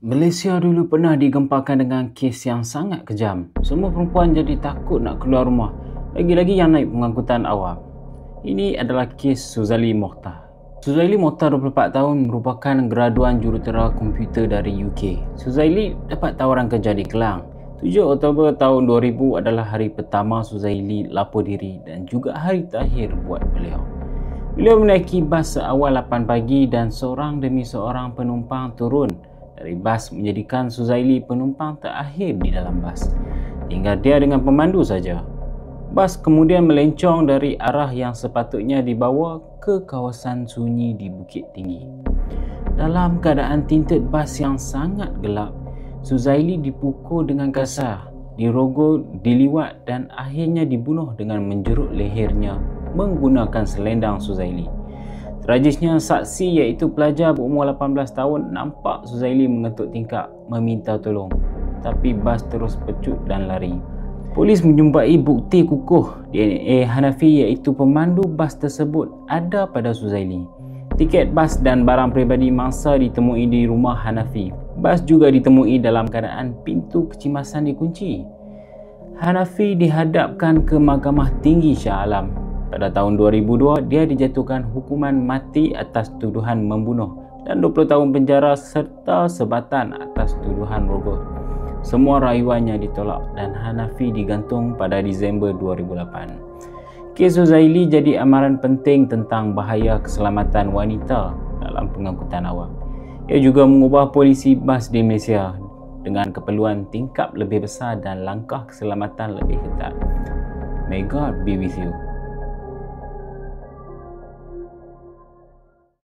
Malaysia dulu pernah digemparkan dengan kes yang sangat kejam. Semua perempuan jadi takut nak keluar rumah, lagi-lagi yang naik pengangkutan awam. Ini adalah kes Suzaili Mokhtar. Suzaili Mokhtar, 24 tahun, merupakan graduan jurutera komputer dari UK. Suzaili dapat tawaran kerja di Kelang. 7 Oktober tahun 2000 adalah hari pertama Suzaili lapor diri dan juga hari terakhir buat beliau. Beliau menaiki bas seawal 8 pagi dan seorang demi seorang penumpang turun dari bas, menjadikan Suzaili penumpang terakhir di dalam bas. Tinggal dia dengan pemandu saja. Bas kemudian melencong dari arah yang sepatutnya dibawa ke kawasan sunyi di Bukit Tinggi. Dalam keadaan tinted bas yang sangat gelap, Suzaili dipukul dengan kasar, dirogol, diliwat dan akhirnya dibunuh dengan menjerut lehernya menggunakan selendang Suzaili. Tragisnya, saksi iaitu pelajar berumur 18 tahun nampak Suzaili mengetuk tingkap meminta tolong, tapi bas terus pecut dan lari. Polis menjumpai bukti kukuh DNA Hanafi iaitu pemandu bas tersebut ada pada Suzaili. Tiket bas dan barang peribadi mangsa ditemui di rumah Hanafi. Bas juga ditemui dalam keadaan pintu kecimasan dikunci. Hanafi dihadapkan ke Mahkamah Tinggi Shah Alam. Pada tahun 2002, dia dijatuhkan hukuman mati atas tuduhan membunuh dan 20 tahun penjara serta sebatan atas tuduhan rogol. Semua rayuannya ditolak dan Hanafi digantung pada Disember 2008. Kes Suzaili jadi amaran penting tentang bahaya keselamatan wanita dalam pengangkutan awam. Ia juga mengubah polisi bas di Malaysia dengan keperluan tingkap lebih besar dan langkah keselamatan lebih ketat. May God be with you.